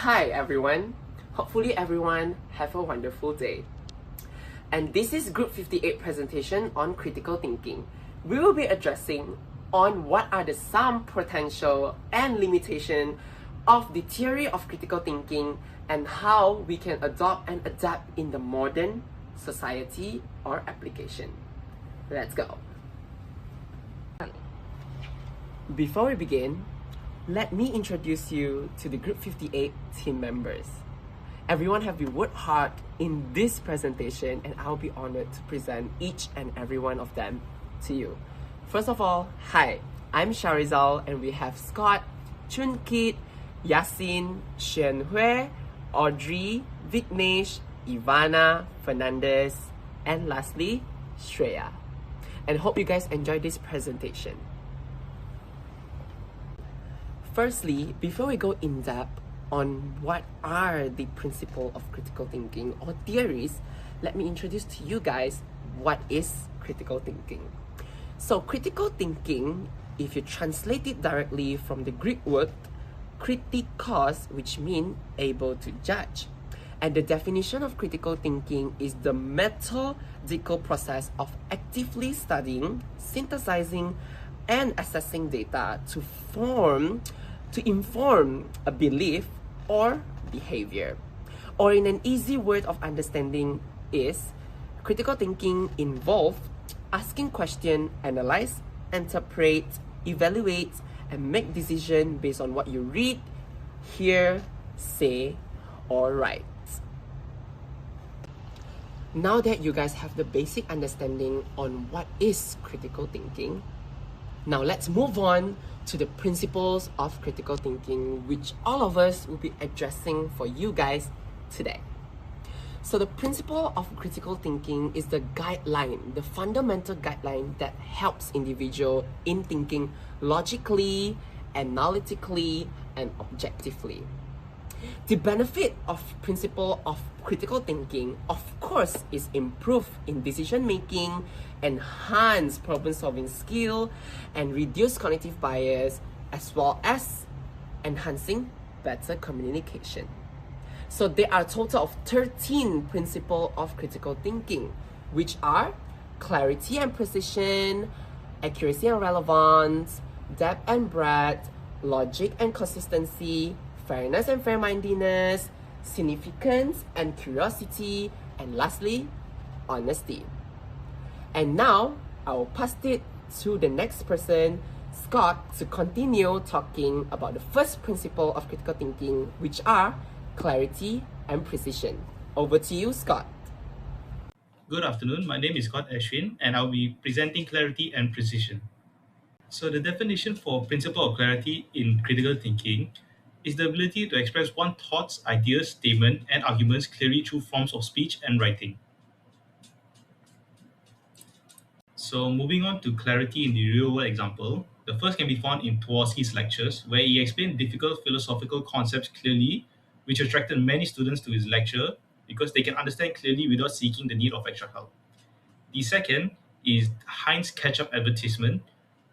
Hi everyone, hopefully everyone have a wonderful day. And this is Group 58 presentation on critical thinking. We will be addressing on what are the some potential and limitation of the theory of critical thinking and how we can adopt and adapt in the modern society or application. Let's go. Before we begin, let me introduce you to the Group 58 team members. Everyone have been worked hard in this presentation and I'll be honored to present each and every one of them to you. First of all, hi, I'm Sharizal and we have Scott, Chun Kit, Yasin, Xuan Hui, Audrey, Vignesh, Ivana, Fernandez, and lastly, Shreya. And hope you guys enjoy this presentation. Firstly, before we go in depth on what are the principles of critical thinking or theories, let me introduce to you guys what is critical thinking. So critical thinking, if you translate it directly from the Greek word kritikos, which means able to judge. And the definition of critical thinking is the methodical process of actively studying, synthesizing, and assessing data to inform a belief or behavior. Or in an easy word of understanding is, critical thinking involves asking questions, analyze, interpret, evaluate, and make decisions based on what you read, hear, say, or write. Now that you guys have the basic understanding on what is critical thinking, now let's move on to the principles of critical thinking, which all of us will be addressing for you guys today. So the principle of critical thinking is the guideline, the fundamental guideline that helps individual in thinking logically, analytically, and objectively. The benefit of principle of critical thinking, of course, is improve in decision making, enhance problem solving skill, and reduce cognitive bias, as well as enhancing better communication. So there are a total of 13 principles of critical thinking, which are clarity and precision, accuracy and relevance, depth and breadth, logic and consistency, fairness and fair-mindedness, significance and curiosity, and lastly, honesty. And now, I will pass it to the next person, Scott, to continue talking about the first principle of critical thinking, which are clarity and precision. Over to you, Scott. Good afternoon, my name is Scott Ashwin and I'll be presenting clarity and precision. So the definition for principle of clarity in critical thinking is the ability to express one's thoughts, ideas, statements, and arguments clearly through forms of speech and writing. So moving on to clarity in the real-world example, the first can be found in Tworski's lectures, where he explained difficult philosophical concepts clearly, which attracted many students to his lecture because they can understand clearly without seeking the need of extra help. The second is Heinz ketchup advertisement,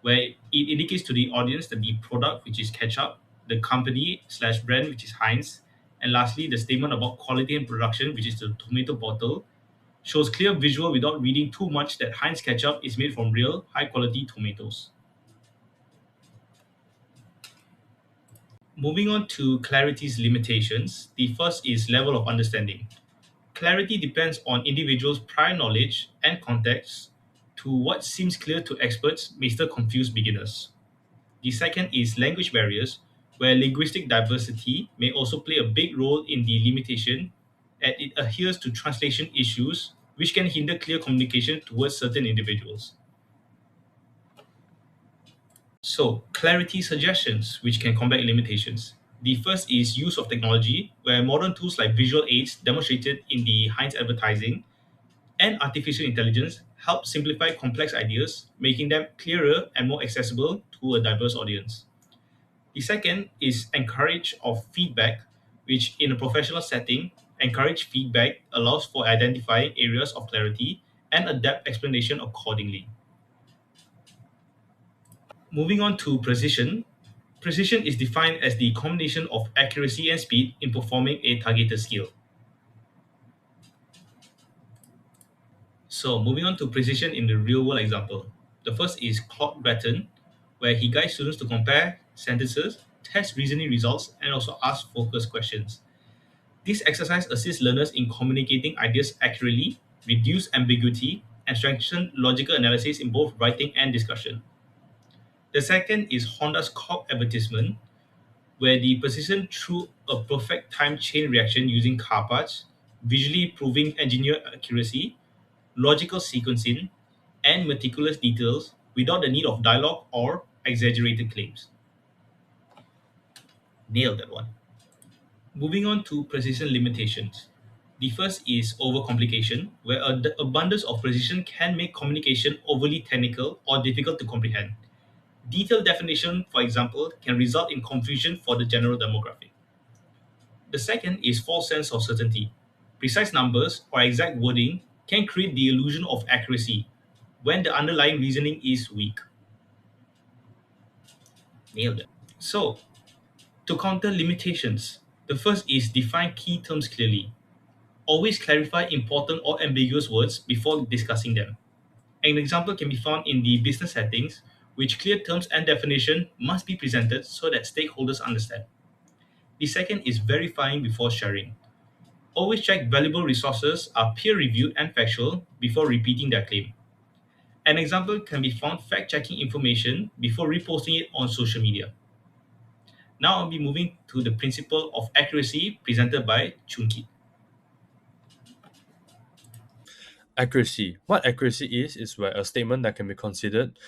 where it indicates to the audience that the product, which is ketchup, the company/brand, which is Heinz, and lastly, the statement about quality and production, which is the tomato bottle, shows clear visual without reading too much that Heinz ketchup is made from real, high-quality tomatoes. Moving on to clarity's limitations, the first is level of understanding. Clarity depends on individuals' prior knowledge and context to what seems clear to experts may still confuse beginners. The second is language barriers, where linguistic diversity may also play a big role in the limitation, and it adheres to translation issues which can hinder clear communication towards certain individuals. So, clarity suggestions which can combat limitations. The first is use of technology, where modern tools like visual aids demonstrated in the Heinz advertising and artificial intelligence help simplify complex ideas, making them clearer and more accessible to a diverse audience. The second is encourage of feedback, which in a professional setting, encourage feedback allows for identifying areas of clarity and adapt explanation accordingly. Moving on to precision, Precision is defined as the combination of accuracy and speed in performing a targeted skill. So, moving on to precision in the real world example. The first is Claude Breton, where he guides students to compare sentences, test reasoning results, and also ask focused questions. This exercise assists learners in communicating ideas accurately, reduce ambiguity, and strengthen logical analysis in both writing and discussion. The second is Honda's Cobb advertisement, where the precision through a perfect time chain reaction using car parts, visually proving engineer accuracy, logical sequencing, and meticulous details without the need of dialogue or exaggerated claims. Nailed that one. Moving on to precision limitations. The first is overcomplication, where an abundance of precision can make communication overly technical or difficult to comprehend. Detailed definition, for example, can result in confusion for the general demographic. The second is false sense of certainty. Precise numbers or exact wording can create the illusion of accuracy when the underlying reasoning is weak. Nailed it. So, to counter limitations, the first is define key terms clearly. Always clarify important or ambiguous words before discussing them. An example can be found in the business settings, which clear terms and definition must be presented so that stakeholders understand. The second is verifying before sharing. Always check valuable resources are peer reviewed and factual before repeating their claim. An example can be found fact checking information before reposting it on social media. Now I'll be moving to the principle of accuracy presented by Chunki. Accuracy. What accuracy is where a statement that can be considered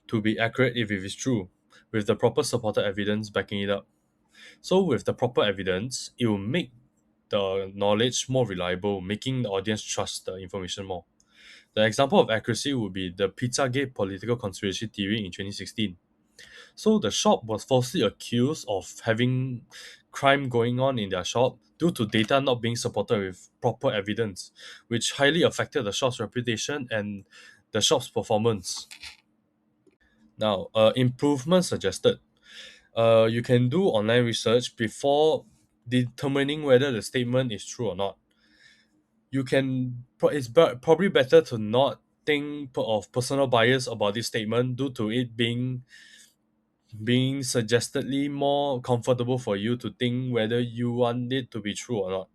to be accurate if it is true, with the proper supported evidence backing it up. So, with the proper evidence, it will make the knowledge more reliable, making the audience trust the information more. The example of accuracy would be the Pizzagate political conspiracy theory in 2016. So the shop was falsely accused of having crime going on in their shop due to data not being supported with proper evidence, which highly affected the shop's reputation and the shop's performance. Now, improvement suggested. You can do online research before determining whether the statement is true or not. Probably better to not think of personal bias about this statement due to it being suggestedly more comfortable for you to think whether you want it to be true or not.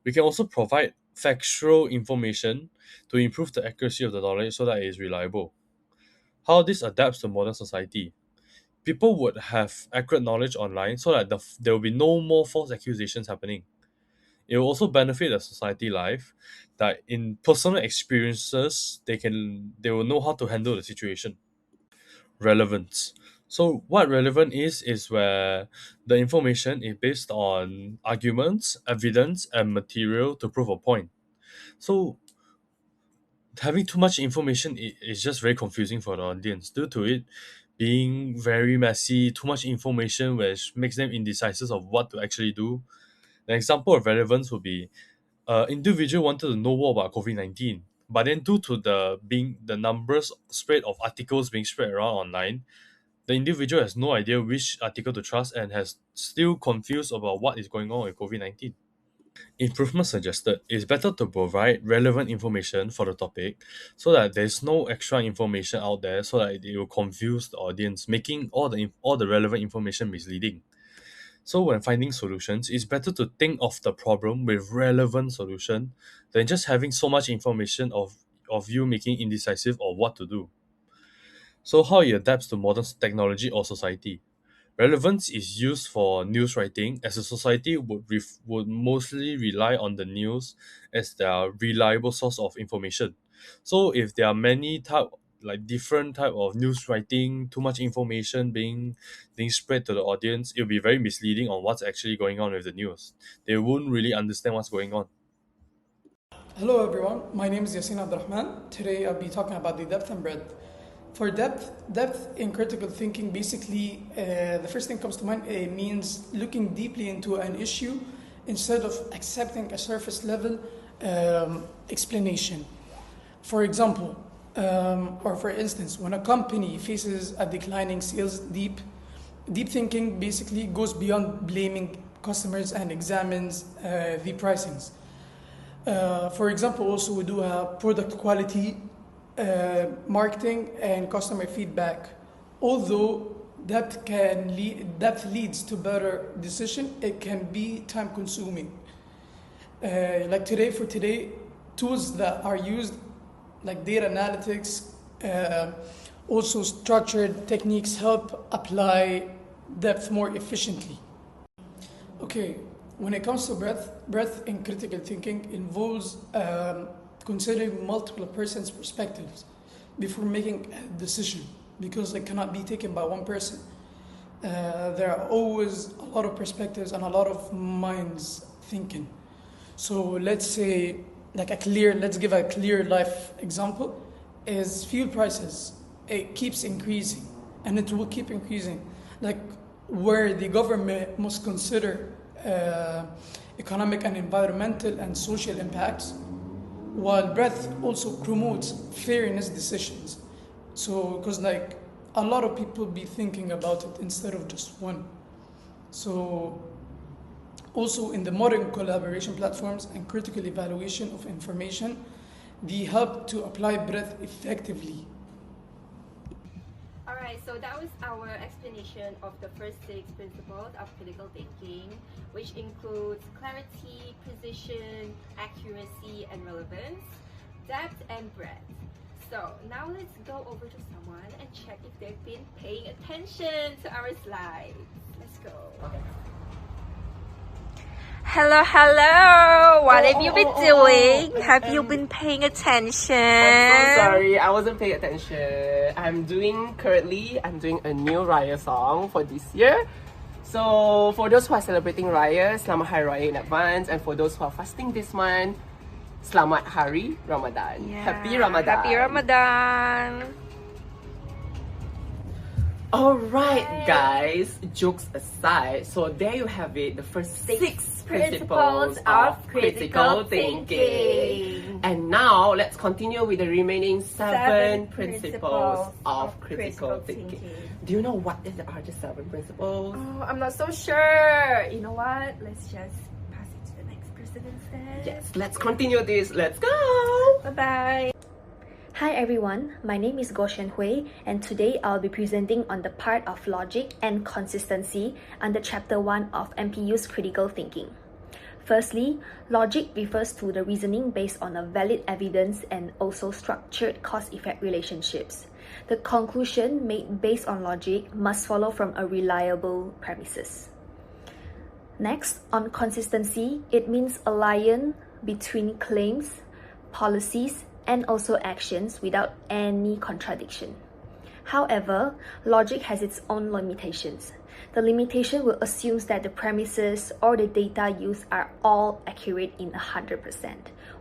We can also provide factual information to improve the accuracy of the knowledge so that it is reliable. How this adapts to modern society. People would have accurate knowledge online so that there will be no more false accusations happening. It will also benefit the society life that in personal experiences they will know how to handle the situation. Relevance. So what relevant is where the information is based on arguments, evidence, and material to prove a point. So having too much information is just very confusing for the audience due to it being very messy, too much information which makes them indecisive of what to actually do. An example of relevance would be individual wanted to know more about COVID-19, but then due to the numbers spread of articles being spread around online, the individual has no idea which article to trust and has still confused about what is going on with COVID-19. Improvement suggested. It's better to provide relevant information for the topic so that there's no extra information out there so that it will confuse the audience, making all the relevant information misleading. So when finding solutions, it's better to think of the problem with relevant solution than just having so much information of you making indecisive of what to do. So how it adapts to modern technology or society. Relevance is used for news writing, as a society would mostly rely on the news as their reliable source of information. So if there are many different type of news writing, too much information being spread to the audience, it'll be very misleading on what's actually going on with the news. They won't really understand what's going on. Hello everyone, my name is Yasin Abdurrahman. Today I'll be talking about the depth and breadth. For depth in critical thinking, basically the first thing comes to mind means looking deeply into an issue instead of accepting a surface level explanation. For example, or for instance, when a company faces a declining sales Deep thinking basically goes beyond blaming customers and examines the pricings. For example, also we do have product quality, marketing, and customer feedback. Although depth leads to better decision, it can be time consuming. Like today, tools that are used like data analytics, also structured techniques help apply depth more efficiently. Okay, when it comes to breadth in critical thinking involves considering multiple persons' perspectives before making a decision, because it cannot be taken by one person. There are always a lot of perspectives and a lot of minds thinking. So let's give a clear life example, is fuel prices. It keeps increasing and it will keep increasing. Like where the government must consider economic and environmental and social impacts, while breadth also promotes fairness decisions. So, because like a lot of people be thinking about it instead of just one. So, also in the modern collaboration platforms and critical evaluation of information, they help to apply breadth effectively. Alright, so that was our explanation of the first 6 principles of critical thinking, which includes clarity, precision, accuracy, and relevance, depth, and breadth. So now let's go over to someone and check if they've been paying attention to our slides. Let's go. Hello. What have you been doing? Have you been paying attention? I'm so sorry, I wasn't paying attention. I'm doing a new Raya song for this year. So for those who are celebrating Raya, Selamat Hari Raya in advance. And for those who are fasting this month, Selamat Hari Ramadan. Yeah. Happy Ramadan. Happy Ramadan. Alright guys, jokes aside, so there you have it, the first 6 principles of critical thinking. And now let's continue with the remaining 7 principles of critical thinking. Do you know what are the 7 principles? Oh, I'm not so sure. You know what? Let's just pass it to the next person instead. Yes, let's continue this. Let's go! Bye-bye. Hi everyone, my name is Go Shen Hui, and today I'll be presenting on the part of logic and consistency under chapter 1 of MPU's critical thinking. Firstly, logic refers to the reasoning based on a valid evidence and also structured cause-effect relationships. The conclusion made based on logic must follow from a reliable premises. Next, on consistency, it means alliance between claims, policies, and also actions without any contradiction. However, logic has its own limitations. The limitation will assume that the premises or the data used are all accurate in 100%.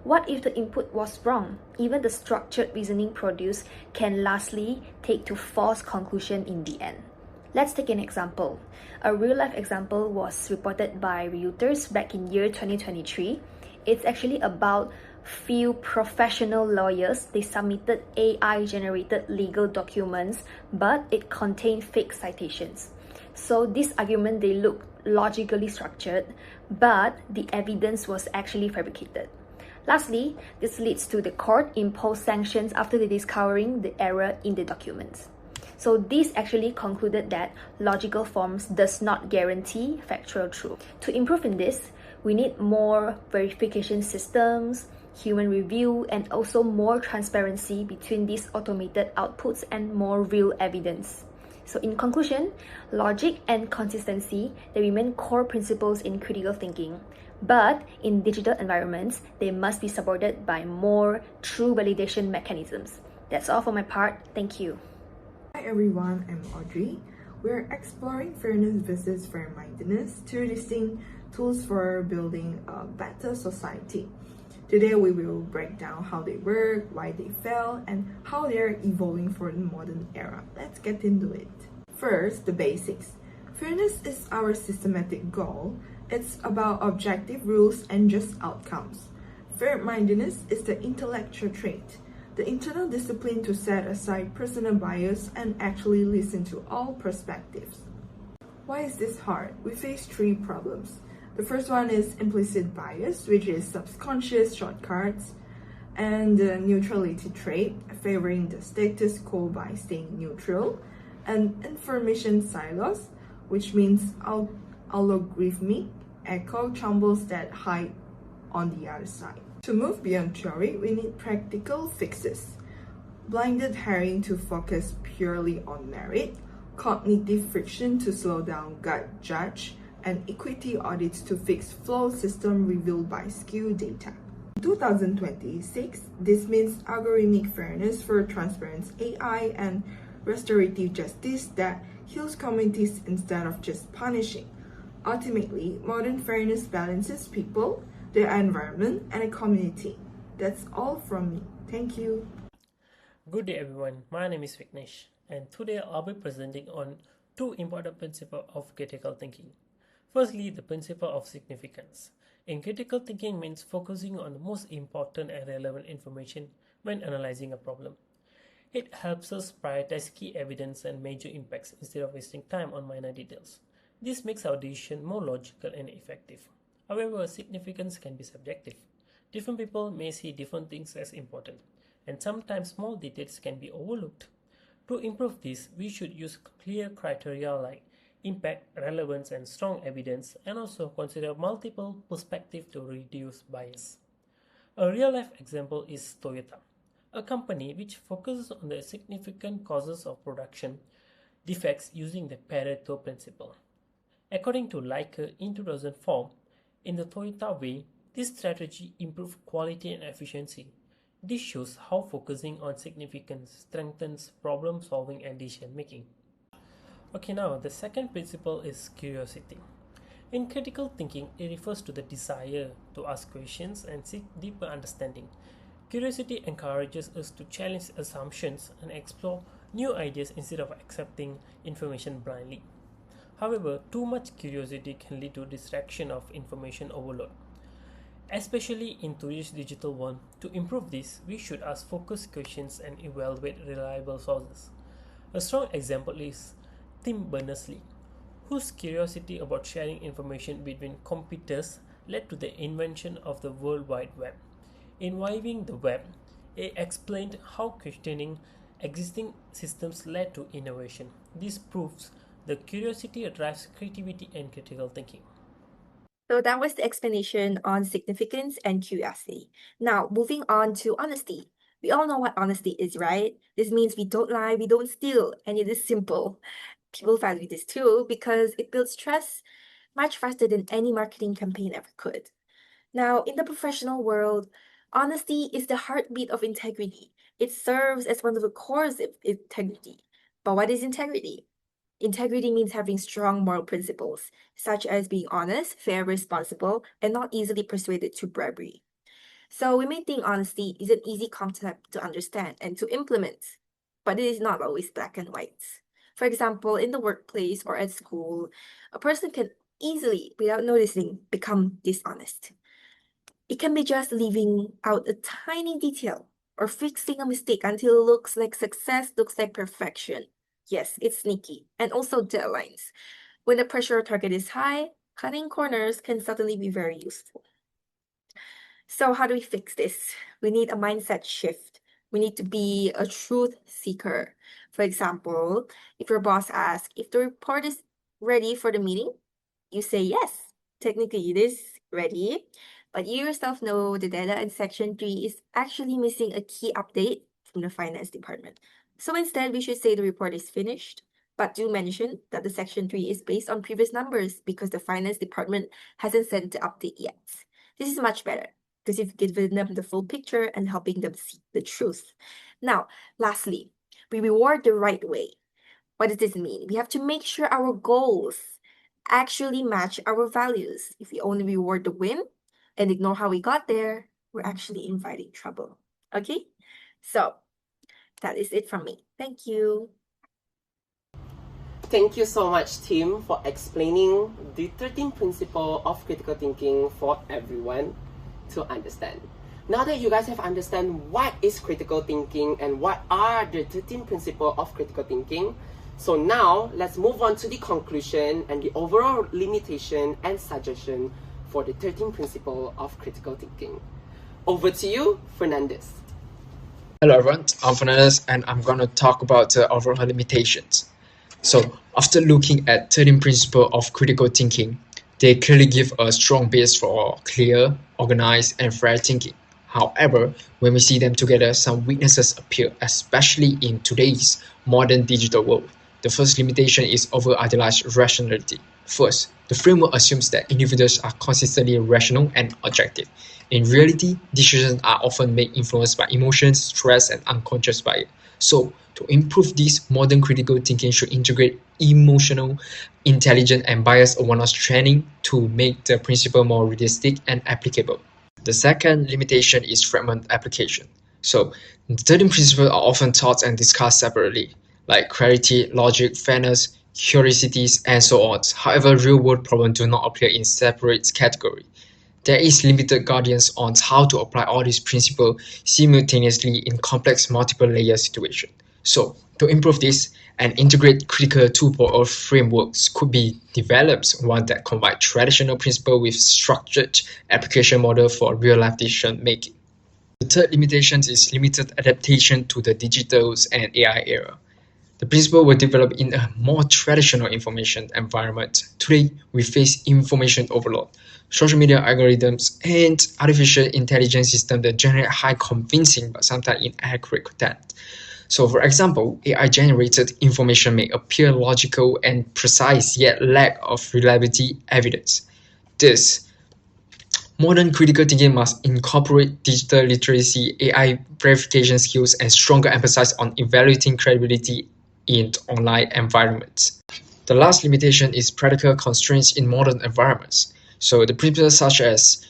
What if the input was wrong? Even the structured reasoning produced can lastly take to false conclusion in the end. Let's take an example. A real-life example was reported by Reuters back in year 2023. It's actually about few professional lawyers. They submitted AI-generated legal documents, but it contained fake citations. So this argument, they look logically structured, but the evidence was actually fabricated. Lastly, this leads to the court impose sanctions after they discovering the error in the documents. So this actually concluded that logical forms does not guarantee factual truth. To improve in this, we need more verification systems, human review, and also more transparency between these automated outputs and more real evidence. So in conclusion, logic and consistency, they remain core principles in critical thinking. But in digital environments, they must be supported by more true validation mechanisms. That's all for my part. Thank you. Hi everyone, I'm Audrey. We're exploring fairness versus fair-mindedness, 2 distinct tools for building a better society. Today we will break down how they work, why they fail, and how they're evolving for the modern era. Let's get into it. First, the basics. Fairness is our systematic goal. It's about objective rules and just outcomes. Fair-mindedness is the intellectual trait, the internal discipline to set aside personal bias and actually listen to all perspectives. Why is this hard? We face three problems. The first one is implicit bias, which is subconscious shortcuts, and the neutrality trait, favoring the status quo by staying neutral, and information silos, which means algorithmic echo chambers that hide on the other side. To move beyond theory, we need practical fixes. Blinded herring to focus purely on merit, cognitive friction to slow down gut judge, and equity audits to fix flawed system revealed by skew data. In 2026, this means algorithmic fairness for transparent AI and restorative justice that heals communities instead of just punishing. Ultimately, modern fairness balances people, the environment, and a community. That's all from me. Thank you. Good day everyone, my name is Vignesh and today I'll be presenting on two important principles of critical thinking. Firstly, the principle of significance. In critical thinking means focusing on the most important and relevant information when analyzing a problem. It helps us prioritize key evidence and major impacts instead of wasting time on minor details. This makes our decision more logical and effective. However, significance can be subjective. Different people may see different things as important, and sometimes small details can be overlooked. To improve this, we should use clear criteria like impact, relevance, and strong evidence, and also consider multiple perspectives to reduce bias. A real-life example is Toyota, a company which focuses on the significant causes of production defects using the Pareto principle. According to Leica in 2004, in the Toyota way, this strategy improved quality and efficiency. This shows how focusing on significance strengthens problem solving and decision making. Okay, now the second principle is curiosity. In critical thinking, it refers to the desire to ask questions and seek deeper understanding. Curiosity encourages us to challenge assumptions and explore new ideas instead of accepting information blindly. However, too much curiosity can lead to distraction of information overload. Especially in today's digital world, to improve this, we should ask focused questions and evaluate reliable sources. A strong example is Tim Berners-Lee, whose curiosity about sharing information between computers led to the invention of the World Wide Web. In Reviving the Web, he explained how questioning existing systems led to innovation. This proves that curiosity drives creativity and critical thinking. So that was the explanation on significance and curiosity. Now, moving on to honesty. We all know what honesty is, right? This means we don't lie, we don't steal, and it is simple. People value this too because it builds trust much faster than any marketing campaign ever could. Now, in the professional world, honesty is the heartbeat of integrity. It serves as one of the cores of integrity. But what is integrity? Integrity means having strong moral principles, such as being honest, fair, responsible, and not easily persuaded to bribery. So we may think honesty is an easy concept to understand and to implement, but it is not always black and white. For example, in the workplace or at school, a person can easily, without noticing, become dishonest. It can be just leaving out a tiny detail or fixing a mistake until it looks like success, looks like perfection. Yes, it's sneaky. And also deadlines. When the pressure target is high, cutting corners can suddenly be very useful. So how do we fix this? We need a mindset shift. We need to be a truth seeker. For example, if your boss asks if the report is ready for the meeting, you say yes. Technically, it is ready, but you yourself know the data in section 3 is actually missing a key update from the finance department. So instead, we should say the report is finished, but do mention that the section 3 is based on previous numbers because the finance department hasn't sent the update yet. This is much better because you've given them the full picture and helping them see the truth. Now, lastly, we reward the right way. What does this mean? We have to make sure our goals actually match our values. If we only reward the win and ignore how we got there, we're actually inviting trouble. Okay? So, that is it from me. Thank you. Thank you so much, Tim, for explaining the 13 principles of critical thinking for everyone to understand. Now that you guys have understand what is critical thinking and what are the 13 principles of critical thinking, So now let's move on to the conclusion and the overall limitation and suggestion for the 13th principle of critical thinking. Over to you, Fernandez. Hello everyone, I'm Fernandez and I'm going to talk about the overall limitations. So after looking at 13 principles of critical thinking, they clearly give a strong base for clear, organized, and fair thinking. However, when we see them together, some weaknesses appear, especially in today's modern digital world. The first limitation is over-idealized rationality. First, the framework assumes that individuals are consistently rational and objective. In reality, decisions are often made influenced by emotions, stress, and unconscious bias. So, to improve this, modern critical thinking should integrate emotional, intelligent, and bias awareness training to make the principle more realistic and applicable. The second limitation is fragment application. So, the 13 principles are often taught and discussed separately, like clarity, logic, fairness, curiosities, and so on. However, real-world problems do not appear in separate categories. There is limited guidance on how to apply all these principles simultaneously in complex multiple-layer situations. So, to improve this, an integrated critical 2.0 frameworks could be developed, one that combines traditional principles with structured application model for real-life decision making. The third limitation is limited adaptation to the digital and AI era. The principle were developed in a more traditional information environment. Today, we face information overload, social media algorithms, and artificial intelligence systems that generate high convincing but sometimes inaccurate content. So, for example, AI-generated information may appear logical and precise, yet lack of reliability evidence. Thus, modern critical thinking must incorporate digital literacy, AI verification skills, and stronger emphasis on evaluating credibility in online environments. The last limitation is practical constraints in modern environments. So the principles such as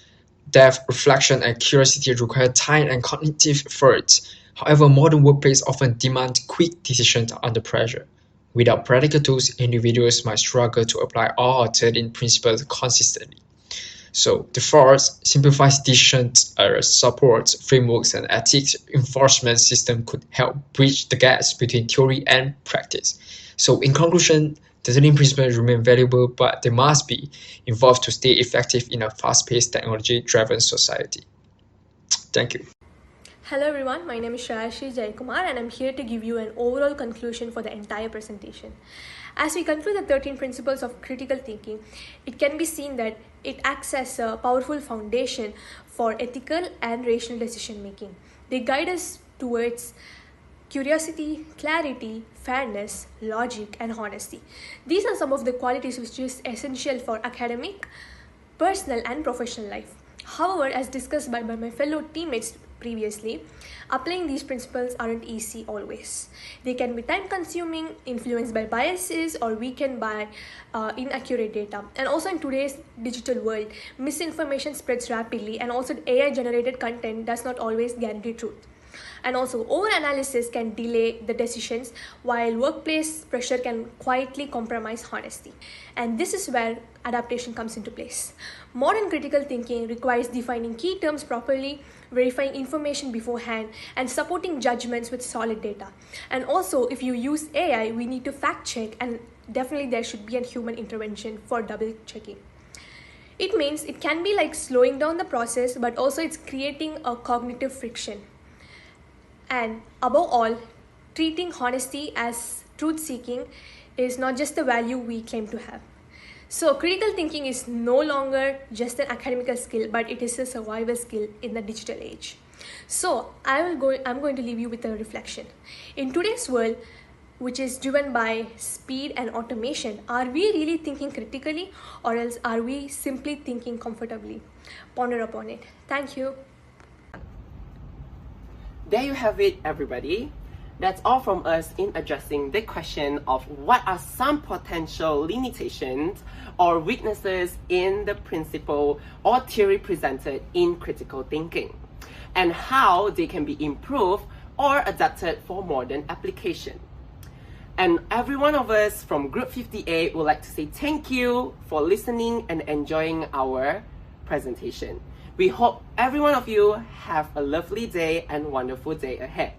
depth, reflection, and curiosity require time and cognitive effort. However, modern workplaces often demand quick decisions under pressure. Without practical tools, individuals might struggle to apply all 13 principles consistently. So the fourth simplifies decisions, supports frameworks, and ethics enforcement system could help bridge the gaps between theory and practice. So in conclusion, the 13 principles remain valuable, but they must be evolved to stay effective in a fast-paced, technology-driven society. Thank you. Hello everyone, my name is Shrayashi Jaikumar and I'm here to give you an overall conclusion for the entire presentation. As we conclude the 13 principles of critical thinking, it can be seen that it acts as a powerful foundation for ethical and rational decision making. They guide us towards curiosity, clarity, fairness, logic, and honesty. These are some of the qualities which is essential for academic, personal, and professional life. However, as discussed by my fellow teammates previously, applying these principles aren't easy always. They can be time consuming, influenced by biases, or weakened by inaccurate data. And also in today's digital world, misinformation spreads rapidly, and also AI generated content does not always guarantee truth. And also, over-analysis can delay the decisions, while workplace pressure can quietly compromise honesty. And this is where adaptation comes into place. Modern critical thinking requires defining key terms properly, verifying information beforehand, and supporting judgments with solid data. And also, if you use AI, we need to fact check, and definitely there should be a human intervention for double checking. It means it can be like slowing down the process, but also it's creating a cognitive friction. And above all, treating honesty as truth-seeking is not just the value we claim to have. So critical thinking is no longer just an academic skill, but it is a survival skill in the digital age. So I'm going to leave you with a reflection. In today's world, which is driven by speed and automation, are we really thinking critically, or else are we simply thinking comfortably? Ponder upon it. Thank you. There you have it, everybody. That's all from us in addressing the question of what are some potential limitations or weaknesses in the principle or theory presented in critical thinking, and how they can be improved or adapted for modern application. And every one of us from Group 58 would like to say thank you for listening and enjoying our presentation. We hope every one of you have a lovely day and wonderful day ahead.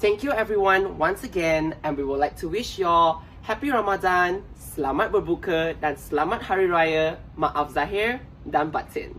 Thank you everyone once again, and we would like to wish you all Happy Ramadan, Selamat Berbuka, dan Selamat Hari Raya, Maaf Zahir dan Batin.